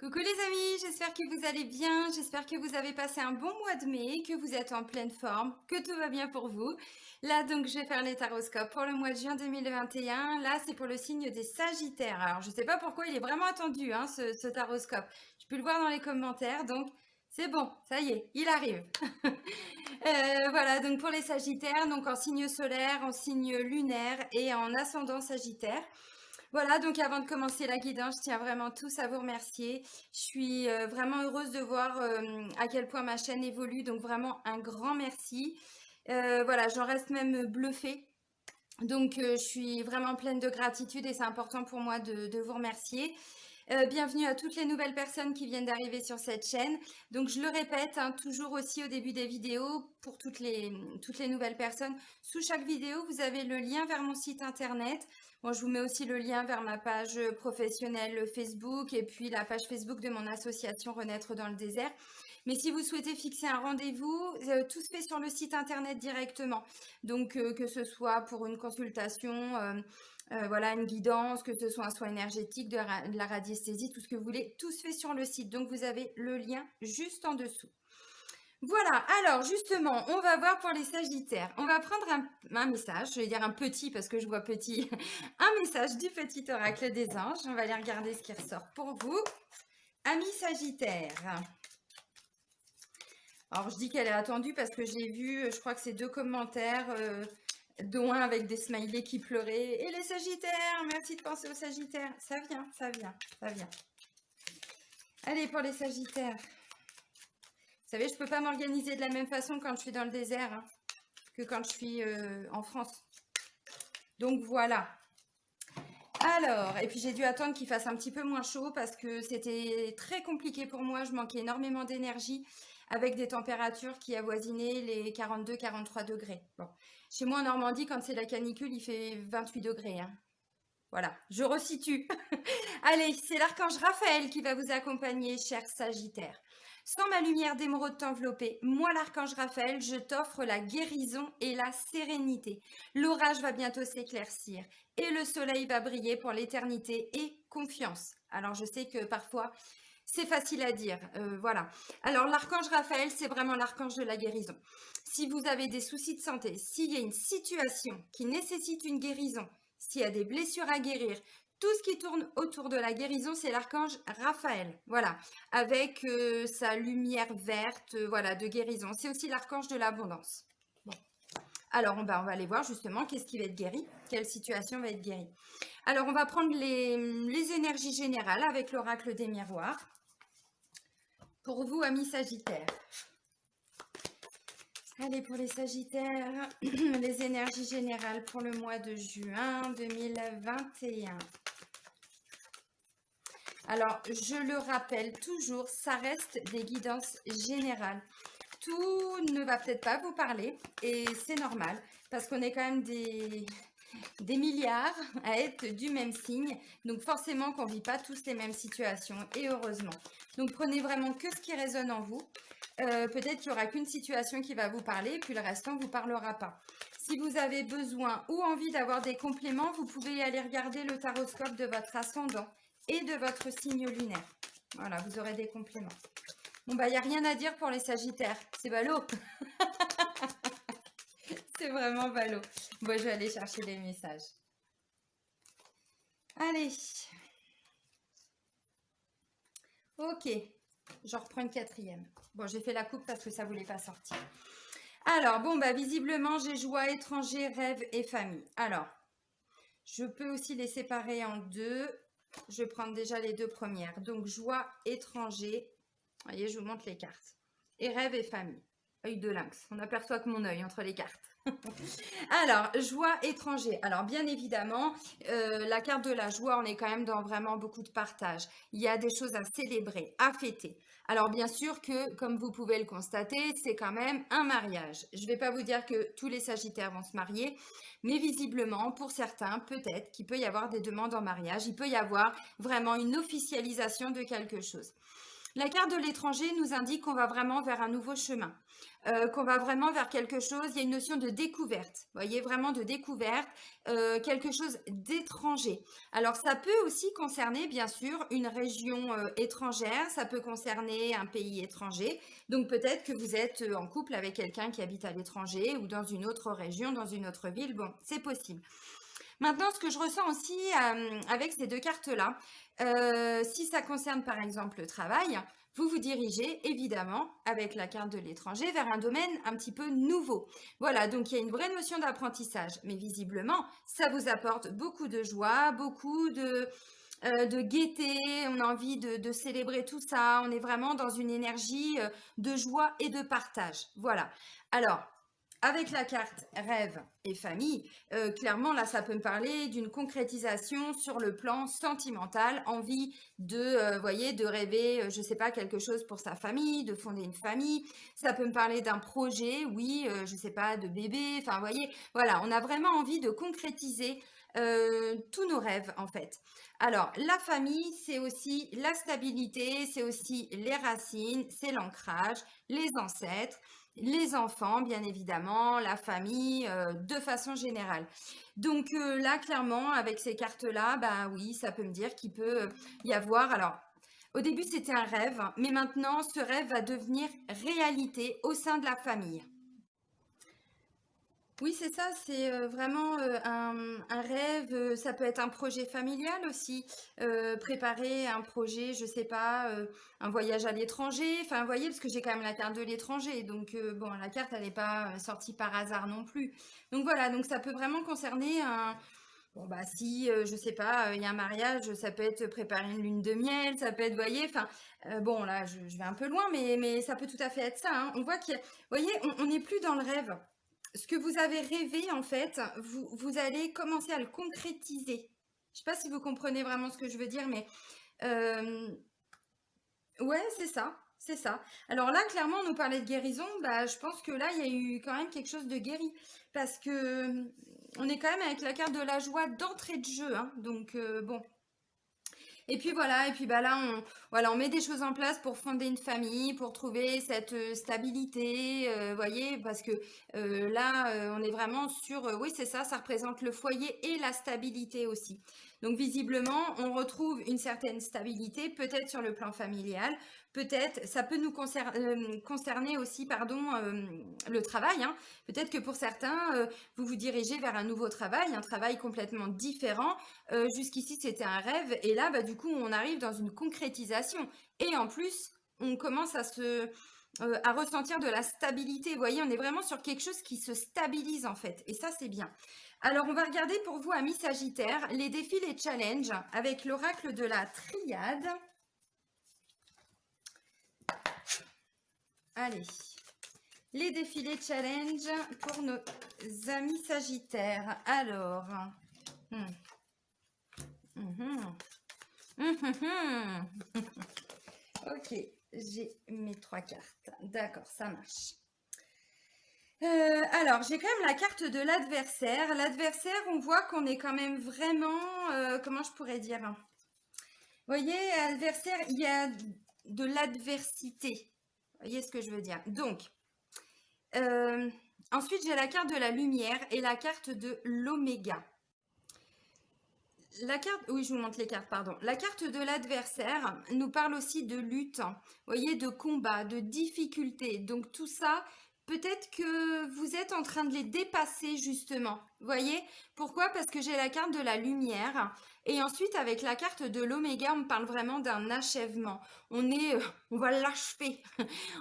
Coucou les amis, j'espère que vous allez bien, j'espère que vous avez passé un bon mois de mai, que vous êtes en pleine forme, que tout va bien pour vous. Là donc je vais faire les taroscopes pour le mois de juin 2021. Là c'est pour le signe des Sagittaires. Alors je ne sais pas pourquoi il est vraiment attendu ce taroscope. Je peux le voir dans les commentaires donc c'est bon, ça y est, il arrive. Voilà donc pour les Sagittaires, donc en signe solaire, en signe lunaire et en ascendant Sagittaire. Voilà, donc avant de commencer la guidance, je tiens vraiment tous à vous remercier. Je suis vraiment heureuse de voir à quel point ma chaîne évolue, donc vraiment un grand merci. Voilà, j'en reste même bluffée. Donc je suis vraiment pleine de gratitude et c'est important pour moi de vous remercier. Bienvenue à toutes les nouvelles personnes qui viennent d'arriver sur cette chaîne. Donc je le répète, hein, toujours aussi au début des vidéos, pour toutes les nouvelles personnes, sous chaque vidéo, vous avez le lien vers mon site internet. Bon, je vous mets aussi le lien vers ma page professionnelle Facebook et puis la page Facebook de mon association Renaître dans le désert. Mais si vous souhaitez fixer un rendez-vous, tout se fait sur le site internet directement. Donc que ce soit pour une consultation, voilà, une guidance, que ce soit un soin énergétique, de la radiesthésie, tout ce que vous voulez, tout se fait sur le site. Donc vous avez le lien juste en dessous. Voilà, alors justement, on va voir pour les Sagittaires. On va prendre un message, je vais dire un petit parce que je vois petit, un message du petit oracle des anges. On va aller regarder ce qui ressort pour vous. Amis Sagittaires. Alors je dis qu'elle est attendue parce que j'ai vu, je crois que c'est 2 commentaires, dont un avec des smileys qui pleuraient. Et les Sagittaires, merci de penser aux Sagittaires. Ça vient, ça vient, ça vient. Allez, pour les Sagittaires. Vous savez, je ne peux pas m'organiser de la même façon quand je suis dans le désert hein, que quand je suis en France. Donc voilà. Alors, et puis j'ai dû attendre qu'il fasse un petit peu moins chaud parce que c'était très compliqué pour moi. Je manquais énormément d'énergie avec des températures qui avoisinaient les 42-43 degrés. Bon. Chez moi en Normandie, quand c'est la canicule, il fait 28 degrés. Hein. Voilà, je resitue. Allez, c'est l'archange Raphaël qui va vous accompagner, cher Sagittaire. Sans ma lumière d'émeraude t'envelopper, moi l'archange Raphaël, je t'offre la guérison et la sérénité. L'orage va bientôt s'éclaircir et le soleil va briller pour l'éternité et confiance. Alors je sais que parfois c'est facile à dire, voilà. Alors l'archange Raphaël, c'est vraiment l'archange de la guérison. Si vous avez des soucis de santé, s'il y a une situation qui nécessite une guérison, s'il y a des blessures à guérir, tout ce qui tourne autour de la guérison, c'est l'archange Raphaël. Voilà, avec sa lumière verte, voilà, de guérison. C'est aussi l'archange de l'abondance. Bon. Alors, on va aller voir justement qu'est-ce qui va être guéri, quelle situation va être guérie. Alors, on va prendre les énergies générales avec l'oracle des miroirs. Pour vous, amis Sagittaires. Allez, pour les Sagittaires, les énergies générales pour le mois de juin 2021. Alors, je le rappelle toujours, ça reste des guidances générales. Tout ne va peut-être pas vous parler et c'est normal parce qu'on est quand même des milliards à être du même signe. Donc forcément qu'on ne vit pas tous les mêmes situations et heureusement. Donc prenez vraiment que ce qui résonne en vous. Peut-être qu'il n'y aura qu'une situation qui va vous parler et puis le restant ne vous parlera pas. Si vous avez besoin ou envie d'avoir des compléments, vous pouvez aller regarder le taroscope de votre ascendant et de votre signe lunaire. Voilà, vous aurez des compléments. Bon, bah, il n'y a rien à dire pour les Sagittaires. C'est ballot. C'est vraiment ballot. Bon, je vais aller chercher les messages. Allez. Ok. J'en reprends une quatrième. Bon, j'ai fait la coupe parce que ça ne voulait pas sortir. Alors, bon, bah, visiblement, j'ai joie, étranger, rêve et famille. Alors, je peux aussi les séparer en deux. Je vais prendre déjà les deux premières. Donc, joie, étranger. Vous voyez, je vous montre les cartes. Et rêve et famille. Œil de lynx. On n'aperçoit que mon œil entre les cartes. Alors, joie étranger. Alors, bien évidemment, la carte de la joie, on est quand même dans vraiment beaucoup de partage. Il y a des choses à célébrer, à fêter. Alors, bien sûr que, comme vous pouvez le constater, c'est quand même un mariage. Je ne vais pas vous dire que tous les Sagittaires vont se marier, mais visiblement, pour certains, peut-être qu'il peut y avoir des demandes en mariage. Il peut y avoir vraiment une officialisation de quelque chose. La carte de l'étranger nous indique qu'on va vraiment vers un nouveau chemin, qu'on va vraiment vers quelque chose. Il y a une notion de découverte, vous voyez, vraiment de découverte, quelque chose d'étranger. Alors, ça peut aussi concerner, bien sûr, une région étrangère, ça peut concerner un pays étranger. Donc, peut-être que vous êtes en couple avec quelqu'un qui habite à l'étranger ou dans une autre région, dans une autre ville. Bon, c'est possible. Maintenant, ce que je ressens aussi avec ces deux cartes-là, si ça concerne par exemple le travail, vous vous dirigez évidemment avec la carte de l'étranger vers un domaine un petit peu nouveau. Voilà, donc il y a une vraie notion d'apprentissage, mais visiblement, ça vous apporte beaucoup de joie, beaucoup de gaieté, on a envie de célébrer tout ça, on est vraiment dans une énergie de joie et de partage. Voilà. Alors, avec la carte rêve et famille, clairement là ça peut me parler d'une concrétisation sur le plan sentimental, envie de, voyez, de rêver, je sais pas, quelque chose pour sa famille, de fonder une famille. Ça peut me parler d'un projet, oui, je sais pas, de bébé. Enfin, vous voyez, voilà, on a vraiment envie de concrétiser tous nos rêves en fait. Alors, la famille, c'est aussi la stabilité, c'est aussi les racines, c'est l'ancrage, les ancêtres, les enfants, bien évidemment, la famille, de façon générale. Donc là, clairement, avec ces cartes-là, bah oui, ça peut me dire qu'il peut y avoir. Alors, au début, c'était un rêve, mais maintenant, ce rêve va devenir réalité au sein de la famille. Oui, c'est ça, c'est vraiment un rêve, ça peut être un projet familial aussi, préparer un projet, je sais pas, un voyage à l'étranger, enfin, vous voyez, parce que j'ai quand même la carte de l'étranger, donc bon, la carte, elle n'est pas sortie par hasard non plus. Donc voilà, donc ça peut vraiment concerner un... Bon, bah si, je sais pas, il y a un mariage, ça peut être préparer une lune de miel, ça peut être, vous voyez, enfin, bon, là, je vais un peu loin, mais ça peut tout à fait être ça, hein. On voit qu'il y a... Vous voyez, on n'est plus dans le rêve. Ce que vous avez rêvé, en fait, vous allez commencer à le concrétiser. Je sais pas si vous comprenez vraiment ce que je veux dire, mais euh, ouais, c'est ça, c'est ça. Alors là, clairement, on nous parlait de guérison. Bah, je pense que là, il y a eu quand même quelque chose de guéri, parce que on est quand même avec la carte de la joie d'entrée de jeu, hein. Donc bon, et puis voilà, et puis bah là, voilà, on met des choses en place pour fonder une famille, pour trouver cette stabilité, voyez, parce que là, on est vraiment sur, oui, c'est ça, ça représente le foyer et la stabilité aussi. Donc visiblement, on retrouve une certaine stabilité, peut-être sur le plan familial, peut-être, ça peut nous concerner aussi, pardon, le travail, hein. Peut-être que pour certains, vous vous dirigez vers un nouveau travail, un travail complètement différent. Jusqu'ici, c'était un rêve. Et là, bah, du coup, on arrive dans une concrétisation. Et en plus, on commence à ressentir de la stabilité. Vous voyez, on est vraiment sur quelque chose qui se stabilise en fait. Et ça, c'est bien. Alors, on va regarder pour vous, amis Sagittaires, les défis, les challenges avec l'oracle de la triade. Allez, les défis, les challenges pour nos amis Sagittaires. Alors, mhm. Ok, j'ai mes trois cartes. D'accord, ça marche. Alors, j'ai quand même la carte de l'adversaire. L'adversaire, on voit qu'on est quand même vraiment... comment je pourrais dire? Vous voyez, adversaire, il y a de l'adversité. Vous voyez ce que je veux dire? Donc, ensuite, j'ai la carte de la lumière et la carte de l'oméga. La carte, oui, je vous montre les cartes, pardon. La carte de l'adversaire nous parle aussi de lutte, vous voyez, de combat, de difficulté. Donc tout ça, peut-être que vous êtes en train de les dépasser justement. Vous voyez? Pourquoi? Parce que j'ai la carte de la lumière. Et ensuite, avec la carte de l'oméga, on me parle vraiment d'un achèvement. On va l'achever.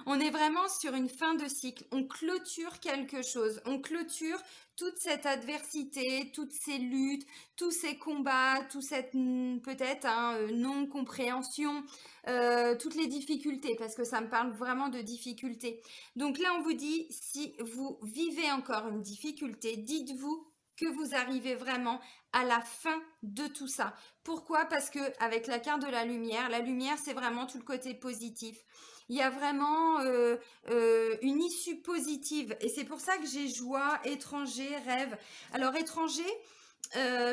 On est vraiment sur une fin de cycle. On clôture quelque chose. On clôture toute cette adversité, toutes ces luttes, tous ces combats, toute cette peut-être non-compréhension, toutes les difficultés, parce que ça me parle vraiment de difficultés. Donc là, on vous dit, si vous vivez encore une difficulté, dites-vous que vous arrivez vraiment à la fin de tout ça. Pourquoi? Parce que avec la carte de la lumière, c'est vraiment tout le côté positif. Il y a vraiment une issue positive. Et c'est pour ça que j'ai joie, étranger, rêve. Alors étranger,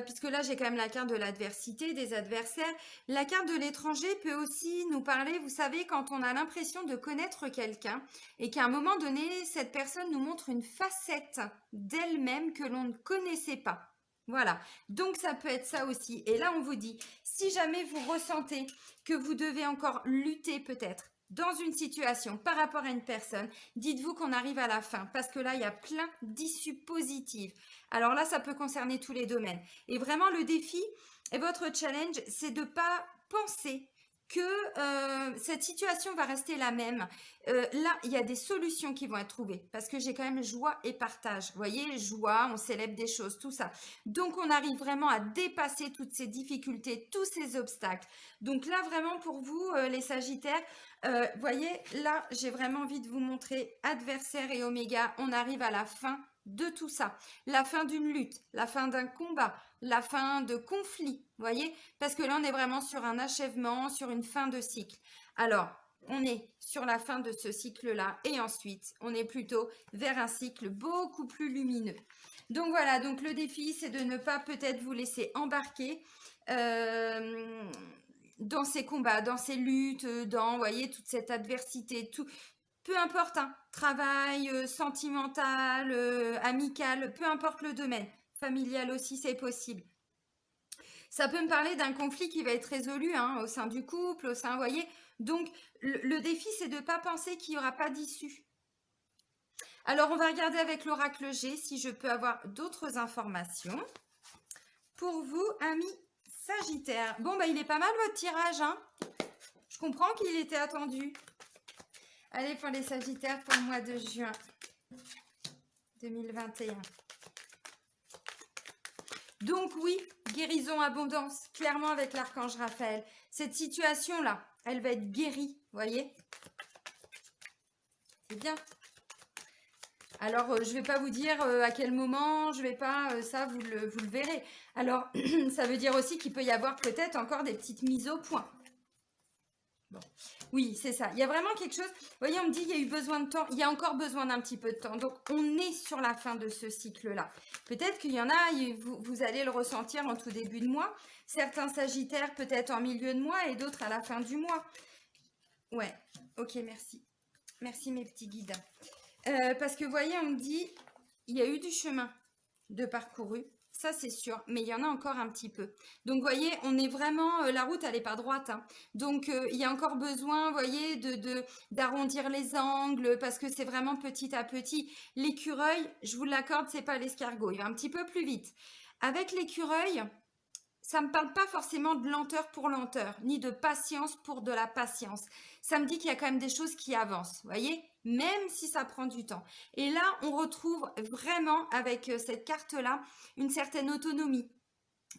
puisque là j'ai quand même la carte de l'adversité, des adversaires. La carte de l'étranger peut aussi nous parler, vous savez, quand on a l'impression de connaître quelqu'un et qu'à un moment donné, cette personne nous montre une facette d'elle-même que l'on ne connaissait pas. Voilà, donc ça peut être ça aussi. Et là, on vous dit, si jamais vous ressentez que vous devez encore lutter peut-être dans une situation par rapport à une personne, dites-vous qu'on arrive à la fin, parce que là, il y a plein d'issues positives. Alors là, ça peut concerner tous les domaines. Et vraiment, le défi et votre challenge, c'est de ne pas penser que cette situation va rester la même. Là, il y a des solutions qui vont être trouvées parce que j'ai quand même joie et partage. Vous voyez, joie, on célèbre des choses, tout ça. Donc, on arrive vraiment à dépasser toutes ces difficultés, tous ces obstacles. Donc là, vraiment pour vous, les Sagittaires, voyez, là, j'ai vraiment envie de vous montrer adversaire et oméga. On arrive à la fin de tout ça. La fin d'une lutte, la fin d'un combat, la fin de conflit, voyez? Parce que là, on est vraiment sur un achèvement, sur une fin de cycle. Alors, on est sur la fin de ce cycle-là et ensuite, on est plutôt vers un cycle beaucoup plus lumineux. Donc voilà, donc le défi, c'est de ne pas peut-être vous laisser embarquer dans ces combats, dans ces luttes, dans, vous voyez, toute cette adversité, tout, peu importe, hein, travail, sentimental, amical, peu importe le domaine, familial aussi, c'est possible. Ça peut me parler d'un conflit qui va être résolu hein, au sein du couple, au sein, vous voyez. Donc, le défi, c'est de ne pas penser qu'il n'y aura pas d'issue. Alors, on va regarder avec l'oracle G si je peux avoir d'autres informations. Pour vous, amis Sagittaires. Bon, bah, il est pas mal votre tirage, hein. Je comprends qu'il était attendu. Allez, pour les Sagittaires, pour le mois de juin 2021. Donc oui, guérison, abondance, clairement avec l'archange Raphaël. Cette situation-là, elle va être guérie, voyez. C'est bien. Alors, je ne vais pas vous dire à quel moment, je ne vais pas, ça, vous le verrez. Alors, ça veut dire aussi qu'il peut y avoir peut-être encore des petites mises au point. Bon. Oui, c'est ça. Il y a vraiment quelque chose. Vous voyez, on me dit qu'il y a eu besoin de temps. Il y a encore besoin d'un petit peu de temps. Donc, on est sur la fin de ce cycle-là. Peut-être qu'il y en a, vous allez le ressentir en tout début de mois. Certains Sagittaires, peut-être en milieu de mois et d'autres à la fin du mois. Ouais, ok, merci. Merci, mes petits guides. Parce que, vous voyez, on me dit, il y a eu du chemin de parcouru. Ça, c'est sûr, mais il y en a encore un petit peu. Donc, vous voyez, on est vraiment... la route, elle n'est pas droite. Hein. Donc, il y a encore besoin, vous voyez, d'arrondir les angles parce que c'est vraiment petit à petit. L'écureuil, je vous l'accorde, c'est pas l'escargot. Il va un petit peu plus vite. Avec l'écureuil, ça ne me parle pas forcément de lenteur pour lenteur, ni de patience pour de la patience. Ça me dit qu'il y a quand même des choses qui avancent, vous voyez, même si ça prend du temps. Et là, on retrouve vraiment avec cette carte-là une certaine autonomie.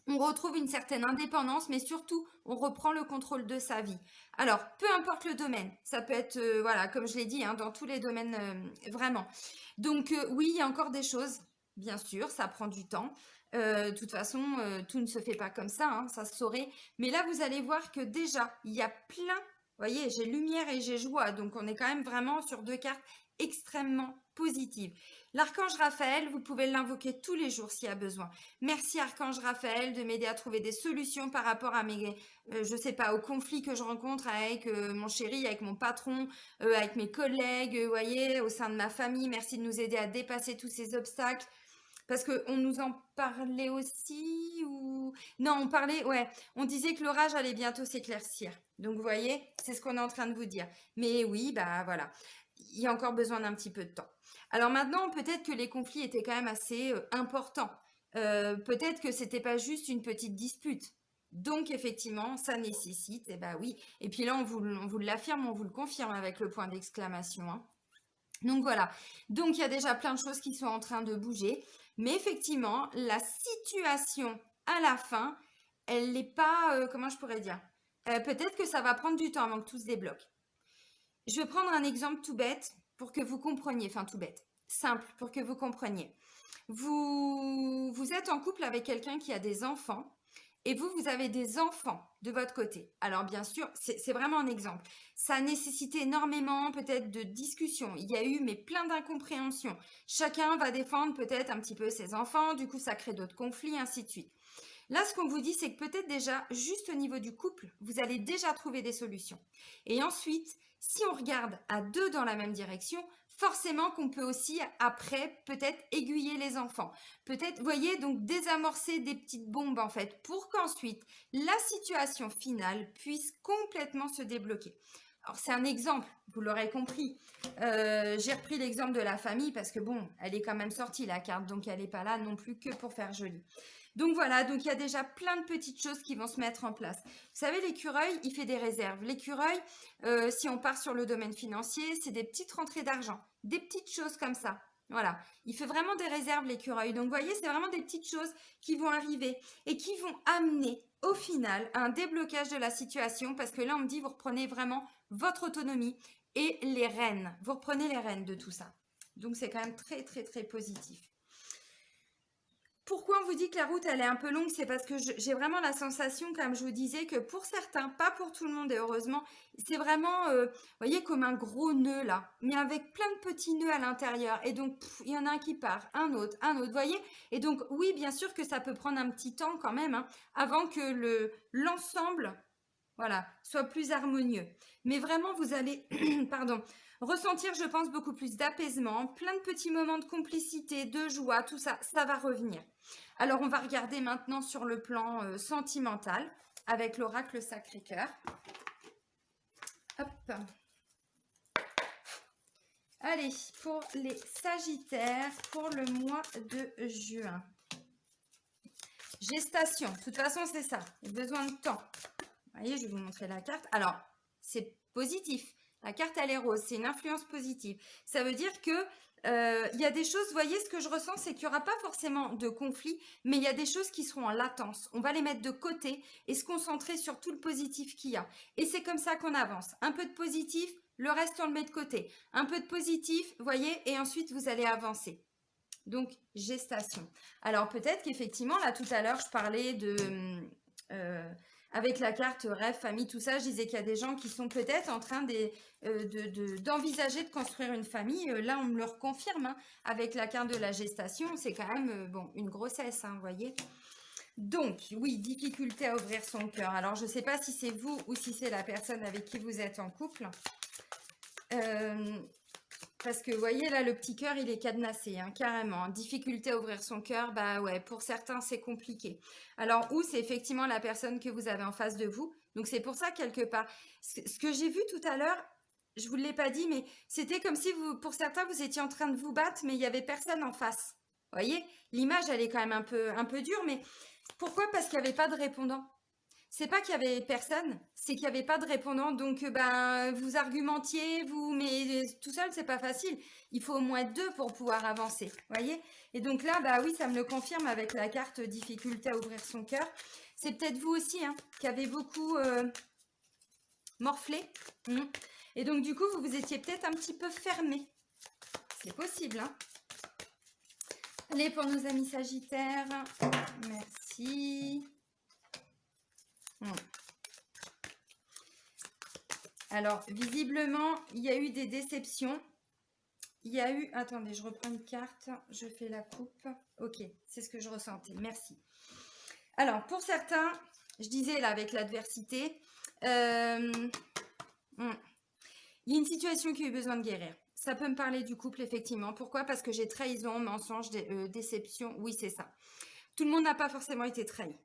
On retrouve une certaine indépendance, mais surtout, on reprend le contrôle de sa vie. Alors, peu importe le domaine, ça peut être, voilà, comme je l'ai dit, hein, dans tous les domaines, vraiment. Donc, oui, il y a encore des choses, bien sûr, ça prend du temps. De toute façon, tout ne se fait pas comme ça, hein, ça se saurait. Mais là, vous allez voir que déjà, il y a plein, vous voyez, j'ai lumière et j'ai joie. Donc, on est quand même vraiment sur deux cartes extrêmement positives. L'archange Raphaël, vous pouvez l'invoquer tous les jours s'il y a besoin. Merci Archange Raphaël de m'aider à trouver des solutions par rapport à mes, je sais pas, aux conflits que je rencontre avec mon chéri, avec mon patron, avec mes collègues, vous voyez, au sein de ma famille. Merci de nous aider à dépasser tous ces obstacles. Parce qu'on nous en parlait aussi ou... Non, on parlait, ouais, on disait que l'orage allait bientôt s'éclaircir. Donc, vous voyez, c'est ce qu'on est en train de vous dire. Mais oui, bah voilà, il y a encore besoin d'un petit peu de temps. Alors maintenant, peut-être que les conflits étaient quand même assez importants. Peut-être que c'était pas juste une petite dispute. Donc, effectivement, ça nécessite, et bah oui. Et puis là, on vous l'affirme, on vous le confirme avec le point d'exclamation, hein. Donc voilà, donc il y a déjà plein de choses qui sont en train de bouger, mais effectivement, la situation à la fin, elle n'est pas, comment je pourrais dire, peut-être que ça va prendre du temps avant que tout se débloque. Je vais prendre un exemple tout bête pour que vous compreniez, enfin tout bête, simple pour que vous compreniez. Vous êtes en couple avec quelqu'un qui a des enfants et vous, vous avez des enfants de votre côté. Alors bien sûr, c'est vraiment un exemple. Ça a nécessité énormément peut-être de discussions. Il y a eu mais plein d'incompréhensions. Chacun va défendre peut-être un petit peu ses enfants, du coup ça crée d'autres conflits, ainsi de suite. Là, ce qu'on vous dit, c'est que peut-être déjà, juste au niveau du couple, vous allez déjà trouver des solutions. Et ensuite, si on regarde à deux dans la même direction, forcément qu'on peut aussi, après, peut-être aiguiller les enfants. Peut-être, voyez, donc désamorcer des petites bombes, en fait, pour qu'ensuite, la situation finale puisse complètement se débloquer. Alors, c'est un exemple, vous l'aurez compris. J'ai repris l'exemple de la famille parce que, bon, elle est quand même sortie, la carte, donc elle n'est pas là non plus que pour faire joli. Donc voilà, donc il y a déjà plein de petites choses qui vont se mettre en place. Vous savez, l'écureuil, il fait des réserves. L'écureuil, si on part sur le domaine financier, c'est des petites rentrées d'argent, des petites choses comme ça. Voilà, il fait vraiment des réserves, l'écureuil. Donc vous voyez, c'est vraiment des petites choses qui vont arriver et qui vont amener au final à un déblocage de la situation parce que là, on me dit, vous reprenez vraiment votre autonomie et les rênes. Vous reprenez les rênes de tout ça. Donc c'est quand même très, très, très positif. Pourquoi on vous dit que la route elle est un peu longue? C'est parce que j'ai vraiment la sensation, comme je vous disais, que pour certains, pas pour tout le monde et heureusement, c'est vraiment, vous voyez, comme un gros nœud là, mais avec plein de petits nœuds à l'intérieur. Et donc, il y en a un qui part, un autre, vous voyez? Et donc, oui, bien sûr que ça peut prendre un petit temps quand même, hein, avant que l'ensemble, voilà, soit plus harmonieux. Mais vraiment, vous allez, pardon, ressentir, je pense, beaucoup plus d'apaisement, plein de petits moments de complicité, de joie, tout ça, ça va revenir. Alors, on va regarder maintenant sur le plan sentimental avec l'oracle Sacré-Cœur. Hop. Allez, pour les Sagittaires, pour le mois de juin. Gestation, de toute façon, c'est ça. Il y a besoin de temps. Vous voyez, je vais vous montrer la carte. Alors, c'est positif. La carte, elle est rose. C'est une influence positive. Ça veut dire que il y a des choses, vous voyez, ce que je ressens, c'est qu'il n'y aura pas forcément de conflit, mais il y a des choses qui seront en latence. On va les mettre de côté et se concentrer sur tout le positif qu'il y a. Et c'est comme ça qu'on avance. Un peu de positif, le reste, on le met de côté. Un peu de positif, vous voyez, et ensuite, vous allez avancer. Donc, gestation. Alors, peut-être qu'effectivement, là, tout à l'heure, je parlais de... avec la carte rêve, famille, tout ça, je disais qu'il y a des gens qui sont peut-être en train d'envisager de construire une famille. Là, on me le reconfirme, hein, avec la carte de la gestation, c'est quand même bon, une grossesse, hein, vous voyez. Donc, oui, difficulté à ouvrir son cœur. Alors, je ne sais pas si c'est vous ou si c'est la personne avec qui vous êtes en couple. Parce que vous voyez là, le petit cœur, il est cadenassé, hein, carrément. Difficulté à ouvrir son cœur, bah ouais, pour certains, c'est compliqué. Alors, ou c'est effectivement la personne que vous avez en face de vous. Donc, c'est pour ça, quelque part. Ce que j'ai vu tout à l'heure, je ne vous l'ai pas dit, mais c'était comme si, vous, pour certains, vous étiez en train de vous battre, mais il n'y avait personne en face. Vous voyez, l'image, elle est quand même un peu dure, mais pourquoi? Parce qu'il n'y avait pas de répondant. C'est pas qu'il y avait personne, c'est qu'il n'y avait pas de répondant. Donc, ben, vous argumentiez, mais tout seul, c'est pas facile. Il faut au moins deux pour pouvoir avancer, voyez. Et donc là, bah oui, ça me le confirme avec la carte difficulté à ouvrir son cœur. C'est peut-être vous aussi, hein, qui avez beaucoup morflé. Et donc, du coup, vous étiez peut-être un petit peu fermé. C'est possible, hein. Allez, pour nos amis Sagittaires, merci. Alors, visiblement, il y a eu des déceptions. Il y a eu... Attendez, je reprends une carte. Je fais la coupe. Ok, c'est ce que je ressentais. Merci. Alors, pour certains, je disais là, avec l'adversité, il y a une situation qui a eu besoin de guérir. Ça peut me parler du couple, effectivement. Pourquoi? Parce que j'ai trahison, mensonge, déception. Oui, c'est ça. Tout le monde n'a pas forcément été trahi.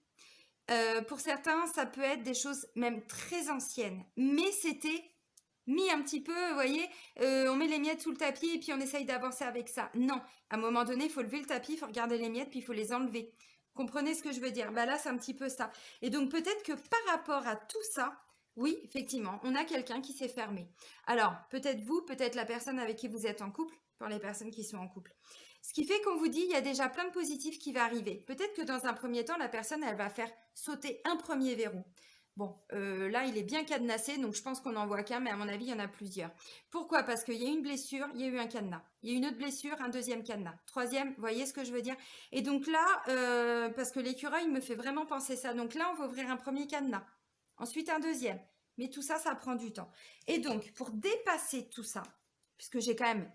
Pour certains, ça peut être des choses même très anciennes, mais c'était mis un petit peu, vous voyez, on met les miettes sous le tapis et puis on essaye d'avancer avec ça. Non, à un moment donné, il faut lever le tapis, il faut regarder les miettes, puis il faut les enlever. Comprenez ce que je veux dire? Bah là, c'est un petit peu ça. Et donc, peut-être que par rapport à tout ça, oui, effectivement, on a quelqu'un qui s'est fermé. Alors, peut-être vous, peut-être la personne avec qui vous êtes en couple, pour les personnes qui sont en couple. Ce qui fait qu'on vous dit, il y a déjà plein de positifs qui va arriver. Peut-être que dans un premier temps, la personne, elle va faire sauter un premier verrou. Bon, là, il est bien cadenassé, donc je pense qu'on n'en voit qu'un, mais à mon avis, il y en a plusieurs. Pourquoi? Parce qu'il y a une blessure, il y a eu un cadenas. Il y a une autre blessure, un deuxième cadenas. Troisième, vous voyez ce que je veux dire? Et donc là, parce que l'écureuil me fait vraiment penser ça. Donc là, on va ouvrir un premier cadenas. Ensuite, un deuxième. Mais tout ça, ça prend du temps. Et donc, pour dépasser tout ça, puisque j'ai quand même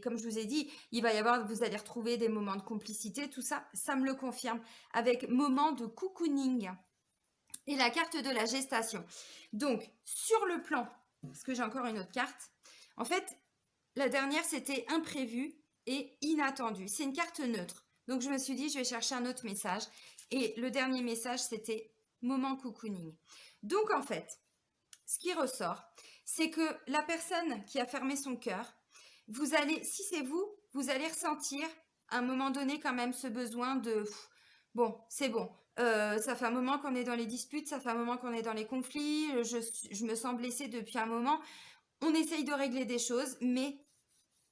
comme je vous ai dit, il va y avoir, vous allez retrouver des moments de complicité, tout ça, ça me le confirme, avec moment de cocooning et la carte de la gestation. Donc, sur le plan, parce que j'ai encore une autre carte, en fait, la dernière, c'était imprévu et inattendu. C'est une carte neutre. Donc, je me suis dit, je vais chercher un autre message. Et le dernier message, c'était moment cocooning. Donc, en fait, ce qui ressort, c'est que la personne qui a fermé son cœur, vous allez, si c'est vous, vous allez ressentir à un moment donné quand même ce besoin de bon, c'est bon. Ça fait un moment qu'on est dans les disputes, ça fait un moment qu'on est dans les conflits, je me sens blessée depuis un moment. On essaye de régler des choses, mais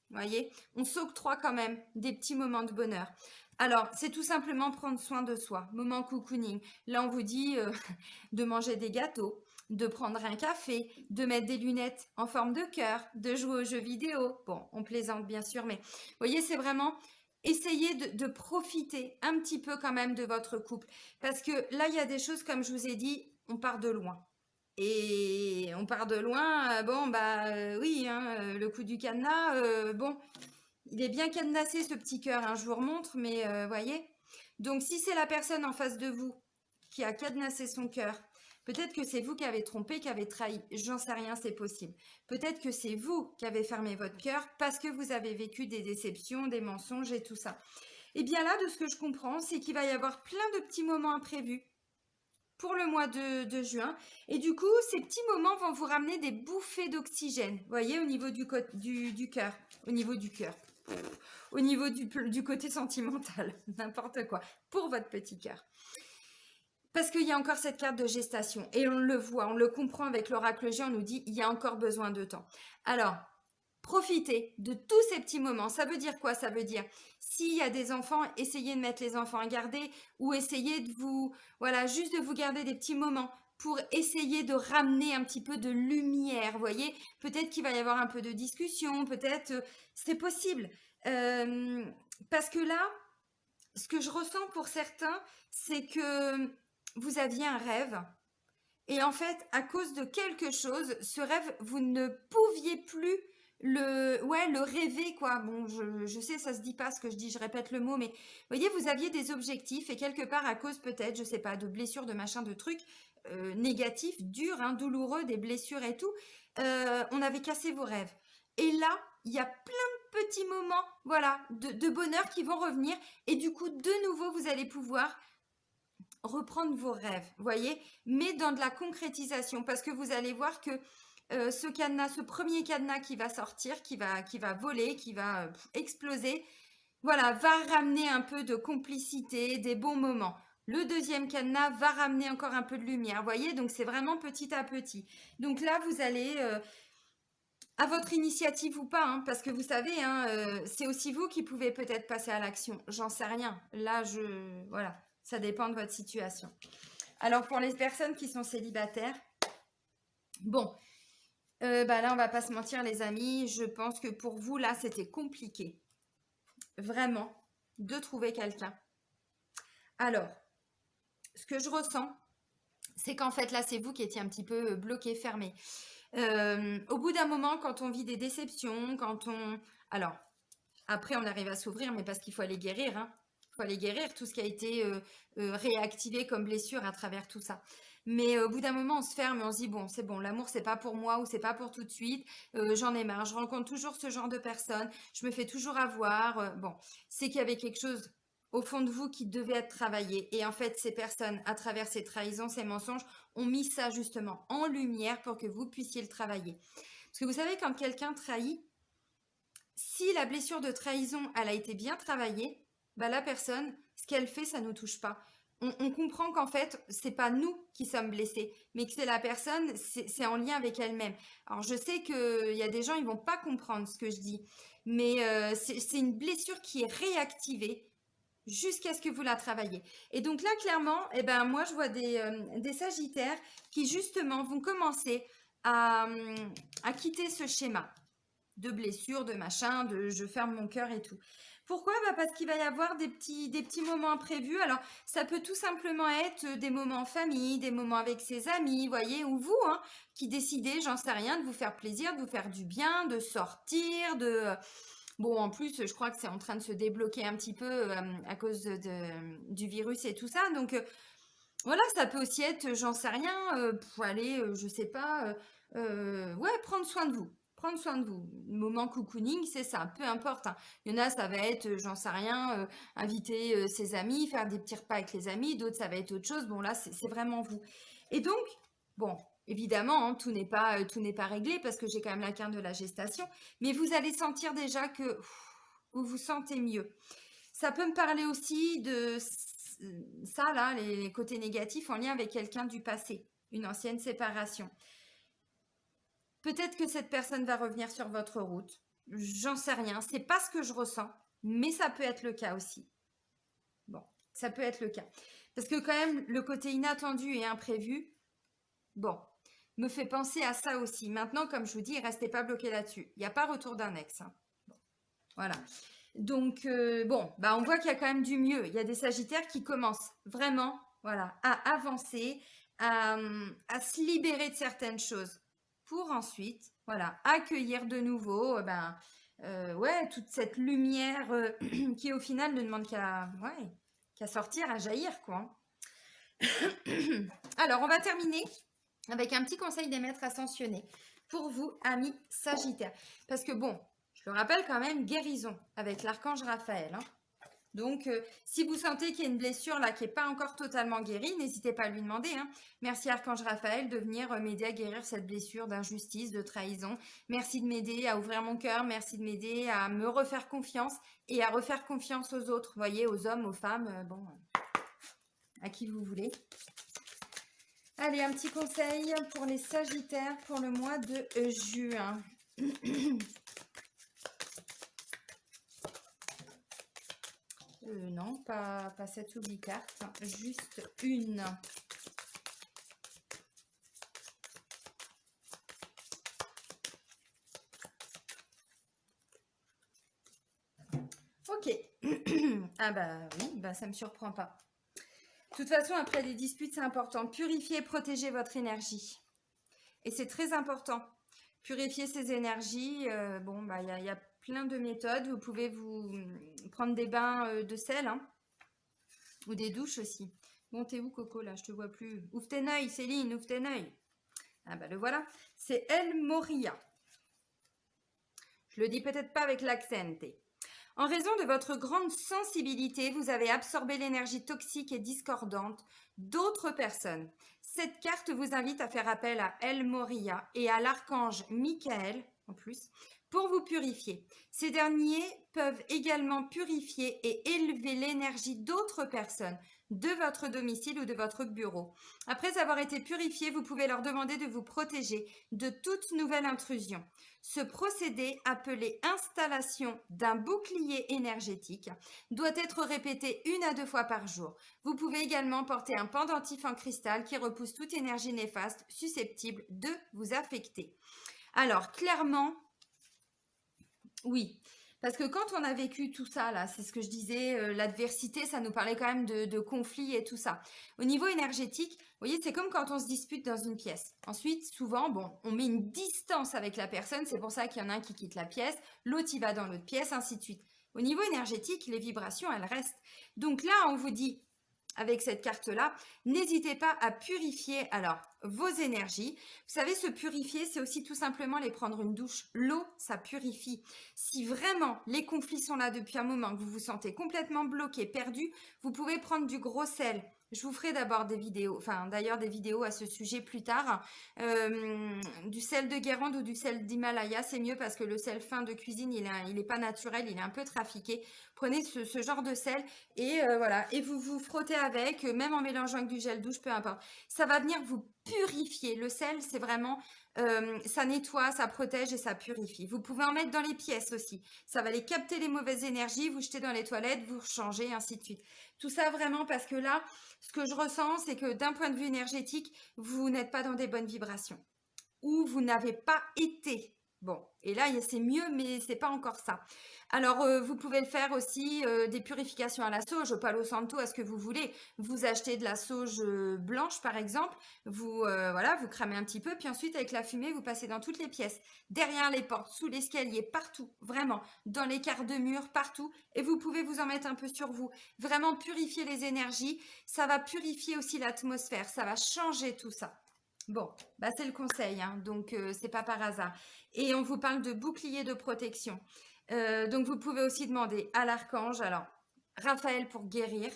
vous voyez, on s'octroie quand même des petits moments de bonheur. Alors, c'est tout simplement prendre soin de soi, moment cocooning. Là, on vous dit de manger des gâteaux, de prendre un café, de mettre des lunettes en forme de cœur, de jouer aux jeux vidéo. Bon, on plaisante bien sûr, mais vous voyez, c'est vraiment essayer de profiter un petit peu quand même de votre couple. Parce que là, il y a des choses, comme je vous ai dit, on part de loin. Et on part de loin, bon, bah oui, hein, le coup du cadenas, bon, il est bien cadenassé ce petit cœur, hein, je vous remontre, mais voyez. Donc si c'est la personne en face de vous qui a cadenassé son cœur, peut-être que c'est vous qui avez trompé, qui avez trahi, j'en sais rien, c'est possible. Peut-être que c'est vous qui avez fermé votre cœur parce que vous avez vécu des déceptions, des mensonges et tout ça. Et bien là, de ce que je comprends, c'est qu'il va y avoir plein de petits moments imprévus pour le mois de juin. Et du coup, ces petits moments vont vous ramener des bouffées d'oxygène, vous voyez, au niveau du cœur, au niveau du cœur, au niveau du côté sentimental, n'importe quoi, pour votre petit cœur. Parce qu'il y a encore cette carte de gestation, et on le voit, on le comprend avec l'oracle G, on nous dit, il y a encore besoin de temps. Alors, profitez de tous ces petits moments. Ça veut dire quoi? Ça veut dire, s'il y a des enfants, essayez de mettre les enfants à garder ou essayez de vous, voilà, juste de vous garder des petits moments pour essayer de ramener un petit peu de lumière. Vous voyez, peut-être qu'il va y avoir un peu de discussion, peut-être, c'est possible. Parce que là, ce que je ressens pour certains, c'est que vous aviez un rêve. Et en fait, à cause de quelque chose, ce rêve, vous ne pouviez plus le rêver, quoi. Bon, je sais, ça se dit pas ce que je dis, je répète le mot, mais vous voyez, vous aviez des objectifs et quelque part, à cause peut-être, je sais pas, de blessures, de machin, de trucs négatifs, durs, hein, douloureux, des blessures et tout, on avait cassé vos rêves. Et là, il y a plein de petits moments, voilà, de bonheur qui vont revenir et du coup, de nouveau, vous allez pouvoir reprendre vos rêves, voyez, mais dans de la concrétisation, parce que vous allez voir que ce cadenas, ce premier cadenas qui va sortir, qui va voler, qui va exploser, voilà, va ramener un peu de complicité, des bons moments. Le deuxième cadenas va ramener encore un peu de lumière, voyez, donc c'est vraiment petit à petit. Donc là, vous allez, à votre initiative ou pas, hein, parce que vous savez, hein, c'est aussi vous qui pouvez peut-être passer à l'action. J'en sais rien. Là, voilà, ça dépend de votre situation. Alors, pour les personnes qui sont célibataires, bon, bah là, on va pas se mentir, les amis. Je pense que pour vous, là, c'était compliqué. Vraiment, de trouver quelqu'un. Alors, ce que je ressens, c'est qu'en fait, là, c'est vous qui étiez un petit peu bloqué, fermé. Au bout d'un moment, quand on vit des déceptions, quand on... Alors, après, on arrive à s'ouvrir, mais parce qu'il faut aller guérir, hein. Il faut aller guérir tout ce qui a été réactivé comme blessure à travers tout ça. Mais au bout d'un moment, on se ferme et on se dit, bon, c'est bon, l'amour, c'est pas pour moi ou c'est pas pour tout de suite. J'en ai marre, je rencontre toujours ce genre de personnes, je me fais toujours avoir. Bon, c'est qu'il y avait quelque chose au fond de vous qui devait être travaillé. Et en fait, ces personnes, à travers ces trahisons, ces mensonges, ont mis ça justement en lumière pour que vous puissiez le travailler. Parce que vous savez, quand quelqu'un trahit, si la blessure de trahison, elle a été bien travaillée, bah la personne, ce qu'elle fait, ça ne nous touche pas. On comprend qu'en fait, c'est pas nous qui sommes blessés, mais que c'est la personne, c'est en lien avec elle-même. Alors je sais qu'il y a des gens, ils vont pas comprendre ce que je dis, mais c'est une blessure qui est réactivée jusqu'à ce que vous la travaillez. Et donc là, clairement, eh ben, moi, je vois des Sagittaires qui, justement, vont commencer à quitter ce schéma de blessures, de machin, de je ferme mon cœur et tout. Pourquoi? Bah parce qu'il va y avoir des petits moments imprévus. Alors, ça peut tout simplement être des moments en famille, des moments avec ses amis, voyez, ou vous, hein, qui décidez, j'en sais rien, de vous faire plaisir, de vous faire du bien, de sortir, de... Bon, en plus, je crois que c'est en train de se débloquer un petit peu à cause du virus et tout ça. Donc, voilà, ça peut aussi être, j'en sais rien, pour aller, je sais pas, ouais, prendre soin de vous. Prendre soin de vous. Moment cocooning, c'est ça, peu importe, hein. Il y en a, ça va être, j'en sais rien, inviter ses amis, faire des petits repas avec les amis. D'autres, ça va être autre chose. Bon, là, c'est vraiment vous. Et donc, bon, évidemment, hein, tout n'est pas réglé parce que j'ai quand même la carte de la gestation. Mais vous allez sentir déjà que vous vous sentez mieux. Ça peut me parler aussi de ça, là, les côtés négatifs en lien avec quelqu'un du passé, une ancienne séparation. Peut-être que cette personne va revenir sur votre route. J'en sais rien. C'est pas ce que je ressens, mais ça peut être le cas aussi. Bon, ça peut être le cas. Parce que quand même, le côté inattendu et imprévu, bon, me fait penser à ça aussi. Maintenant, comme je vous dis, restez pas bloqué là-dessus. Il n'y a pas retour d'un ex, hein. Bon, voilà. Donc, bon, bah, on voit qu'il y a quand même du mieux. Il y a des Sagittaires qui commencent vraiment, voilà, à avancer, à se libérer de certaines choses pour ensuite, voilà, accueillir de nouveau, ouais, toute cette lumière qui au final ne demande ouais, qu'à sortir, à jaillir, quoi. Alors, on va terminer avec un petit conseil des maîtres ascensionnés pour vous, amis Sagittaires. Parce que bon, je le rappelle quand même, guérison avec l'archange Raphaël, hein. Donc, si vous sentez qu'il y a une blessure là qui n'est pas encore totalement guérie, n'hésitez pas à lui demander, hein. Merci Archange Raphaël de venir m'aider à guérir cette blessure d'injustice, de trahison. Merci de m'aider à ouvrir mon cœur. Merci de m'aider à me refaire confiance et à refaire confiance aux autres. Vous voyez, aux hommes, aux femmes, bon, à qui vous voulez. Allez, un petit conseil pour les Sagittaires pour le mois de juin. Non, pas cette oubli carte, juste une. Ok. Ah bah oui, bah ça me surprend pas. De toute façon, après les disputes, c'est important. Purifier et protéger votre énergie. Et c'est très important. Purifier ces énergies, bon, bah il y a plein de méthodes. Vous pouvez vous prendre des bains de sel, hein, ou des douches aussi. Bon, t'es où, Coco, là? Je te vois plus. Ouvre tes œils, Céline, ouvre tes œils. Ah bah le voilà. C'est El Moria. Je le dis peut-être pas avec l'accent. En raison de votre grande sensibilité, vous avez absorbé l'énergie toxique et discordante d'autres personnes. Cette carte vous invite à faire appel à El Moria et à l'archange Michael, en plus, pour vous purifier. Ces derniers peuvent également purifier et élever l'énergie d'autres personnes de votre domicile ou de votre bureau. Après avoir été purifiés, vous pouvez leur demander de vous protéger de toute nouvelle intrusion. Ce procédé, appelé installation d'un bouclier énergétique, doit être répété 1 à 2 fois par jour. Vous pouvez également porter un pendentif en cristal qui repousse toute énergie néfaste susceptible de vous affecter. Alors, clairement, oui. Parce que quand on a vécu tout ça, là, c'est ce que je disais, l'adversité, ça nous parlait quand même de conflits et tout ça. Au niveau énergétique, vous voyez, c'est comme quand on se dispute dans une pièce. Ensuite, souvent, bon, on met une distance avec la personne, c'est pour ça qu'il y en a un qui quitte la pièce, l'autre, il va dans l'autre pièce, ainsi de suite. Au niveau énergétique, les vibrations, elles restent. Donc là, on vous dit, avec cette carte-là, n'hésitez pas à purifier alors vos énergies. Vous savez, se purifier, c'est aussi tout simplement aller prendre une douche. L'eau, ça purifie. Si vraiment les conflits sont là depuis un moment, que vous vous sentez complètement bloqué, perdu, vous pouvez prendre du gros sel. Je vous ferai d'abord des vidéos, enfin d'ailleurs des vidéos à ce sujet plus tard. Du sel de Guérande ou du sel d'Himalaya, c'est mieux parce que le sel fin de cuisine, il est pas naturel, il est un peu trafiqué. Prenez ce genre de sel et voilà, et vous vous frottez avec, même en mélangeant avec du gel douche, peu importe. Ça va venir vous purifier. Le sel, c'est vraiment Ça nettoie, ça protège et ça purifie. Vous pouvez en mettre dans les pièces aussi. Ça va aller capter les mauvaises énergies, vous jeter dans les toilettes, vous changez, ainsi de suite. Tout ça vraiment parce que là, ce que je ressens, c'est que d'un point de vue énergétique, vous n'êtes pas dans des bonnes vibrations ou vous n'avez pas été. Bon, et là, c'est mieux, mais c'est pas encore ça. Alors, vous pouvez le faire aussi, des purifications à la sauge, au Palo Santo, à ce que vous voulez. Vous achetez de la sauge blanche, par exemple, vous, voilà, vous cramez un petit peu, puis ensuite, avec la fumée, vous passez dans toutes les pièces, derrière les portes, sous l'escalier, partout, vraiment, dans les quarts de mur, partout, et vous pouvez vous en mettre un peu sur vous. Vraiment purifier les énergies, ça va purifier aussi l'atmosphère, ça va changer tout ça. Bon, bah c'est le conseil, hein, donc c'est pas par hasard. Et on vous parle de bouclier de protection. Donc vous pouvez aussi demander à l'archange, alors Raphaël pour guérir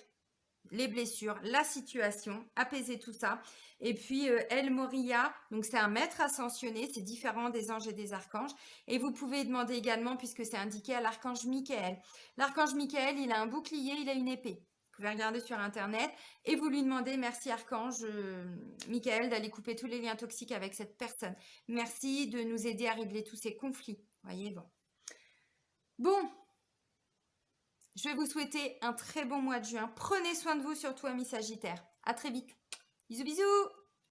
les blessures, la situation, apaiser tout ça. Et puis El Moria, donc c'est un maître ascensionné, c'est différent des anges et des archanges. Et vous pouvez demander également, puisque c'est indiqué, à l'archange Michael. L'archange Michael, il a un bouclier, il a une épée. Vous pouvez regarder sur internet et vous lui demandez merci archange Michael d'aller couper tous les liens toxiques avec cette personne. Merci de nous aider à régler tous ces conflits. Voyez, bon. Bon, je vais vous souhaiter un très bon mois de juin. Prenez soin de vous, surtout amis Sagittaires. À très vite. Bisous, bisous!